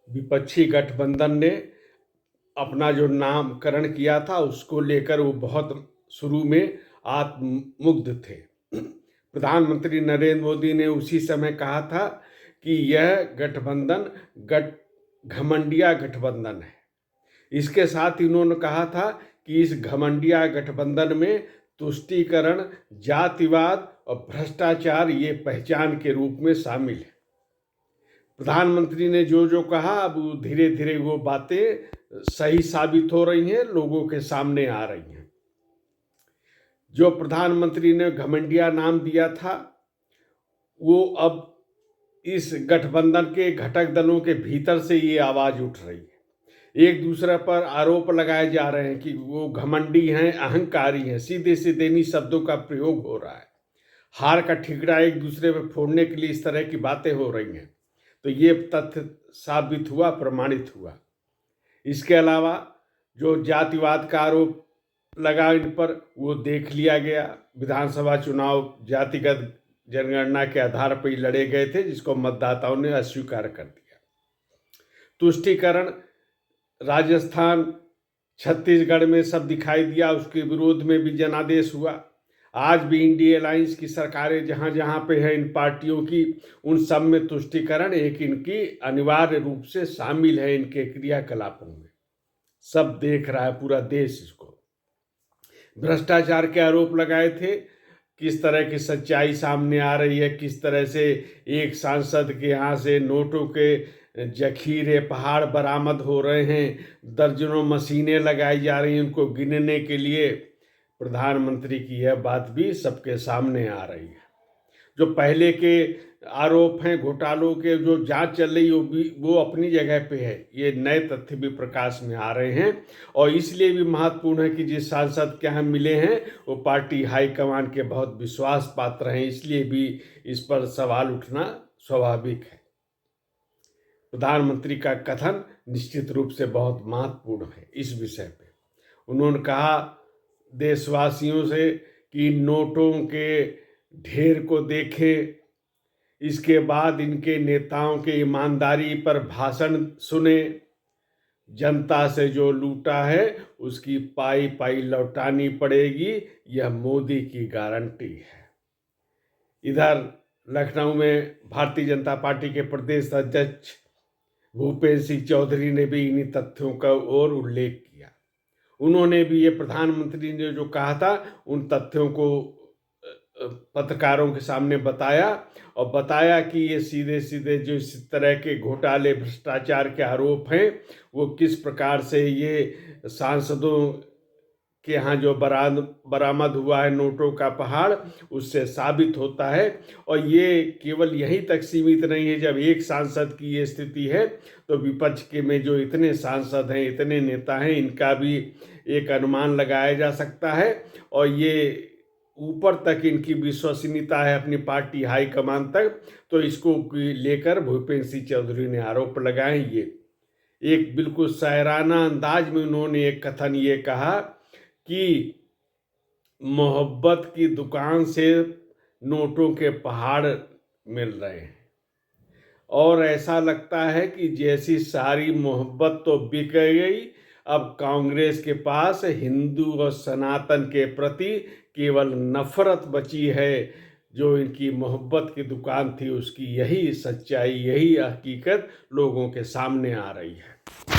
विपक्षी गठबंधन ने अपना जो नामकरण किया था उसको लेकर वो बहुत शुरू में आत्ममुग्ध थे। प्रधानमंत्री नरेंद्र मोदी ने उसी समय कहा था कि यह गठबंधन घमंडिया गठबंधन है। इसके साथ इन्होंने कहा था कि इस घमंडिया गठबंधन में तुष्टीकरण, जातिवाद और भ्रष्टाचार ये पहचान के रूप में शामिल है। प्रधानमंत्री ने जो जो कहा अब धीरे धीरे वो बातें सही साबित हो रही हैं, लोगों के सामने आ रही हैं। जो प्रधानमंत्री ने घमंडिया नाम दिया था वो अब इस गठबंधन के घटक दलों के भीतर से ये आवाज उठ रही है। एक दूसरे पर आरोप लगाए जा रहे हैं कि वो घमंडी हैं, अहंकारी हैं, सीधे सीधे इन्हीं शब्दों का प्रयोग हो रहा है। हार का ठिकरा एक दूसरे पर फोड़ने के लिए इस तरह की बातें हो रही हैं। तो ये तथ्य साबित हुआ, प्रमाणित हुआ। इसके अलावा जो जातिवाद का आरोप लगा इन पर वो देख लिया गया। विधानसभा चुनाव जातिगत जनगणना के आधार पर ही लड़े गए थे, जिसको मतदाताओं ने अस्वीकार कर दिया। तुष्टीकरण राजस्थान, छत्तीसगढ़ में सब दिखाई दिया, उसके विरोध में भी जनादेश हुआ। आज भी इंडिया अलायंस की सरकारें जहां जहां पे है इन पार्टियों की, उन सब में तुष्टीकरण एक इनकी अनिवार्य रूप से शामिल है इनके क्रियाकलापों में। सब देख रहा है पूरा देश इसको। भ्रष्टाचार के आरोप लगाए थे, किस तरह की सच्चाई सामने आ रही है, किस तरह से एक सांसद के यहाँ से नोटों के जखीरे पहाड़ बरामद हो रहे हैं, दर्जनों मशीनें लगाई जा रही हैं उनको गिनने के लिए। प्रधानमंत्री की यह बात भी सबके सामने आ रही है। जो पहले के आरोप हैं घोटालों के, जो जांच चल रही है वो अपनी जगह पे है। ये नए तथ्य भी प्रकाश में आ रहे हैं और इसलिए भी महत्वपूर्ण है कि जिस सांसद के हम मिले हैं वो पार्टी हाईकमान के बहुत विश्वास पात्र हैं, इसलिए भी इस पर सवाल उठना स्वाभाविक है। प्रधानमंत्री का कथन निश्चित रूप से बहुत महत्वपूर्ण है इस विषय पे। उन्होंने कहा देशवासियों से कि नोटों के ढेर को देखें, इसके बाद इनके नेताओं के ईमानदारी पर भाषण सुने, जनता से जो लूटा है उसकी पाई पाई लौटानी पड़ेगी, यह मोदी की गारंटी है। इधर लखनऊ में भारतीय जनता पार्टी के प्रदेश अध्यक्ष भूपेंद्र सिंह चौधरी ने भी इन्हीं तथ्यों का और उल्लेख किया। उन्होंने भी ये प्रधानमंत्री ने जो कहा था उन तथ्यों को पत्रकारों के सामने बताया और बताया कि ये सीधे सीधे जो इस तरह के घोटाले भ्रष्टाचार के आरोप हैं वो किस प्रकार से ये सांसदों के यहाँ जो बरामद हुआ है नोटों का पहाड़, उससे साबित होता है। और ये केवल यहीं तक सीमित नहीं है। जब एक सांसद की ये स्थिति है तो विपक्ष के में जो इतने सांसद हैं, इतने नेता हैं, इनका भी एक अनुमान लगाया जा सकता है। और ये ऊपर तक इनकी विश्वसनीयता है अपनी पार्टी हाईकमान तक। तो इसको लेकर भूपेंद्र सिंह चौधरी ने आरोप लगाए। ये एक बिल्कुल शायराना अंदाज में उन्होंने एक कथन ये कहा कि मोहब्बत की दुकान से नोटों के पहाड़ मिल रहे हैं और ऐसा लगता है कि जैसी सारी मोहब्बत तो बिक गई, अब कांग्रेस के पास हिंदू और सनातन के प्रति केवल नफरत बची है। जो इनकी मोहब्बत की दुकान थी उसकी यही सच्चाई, यही हकीकत लोगों के सामने आ रही है।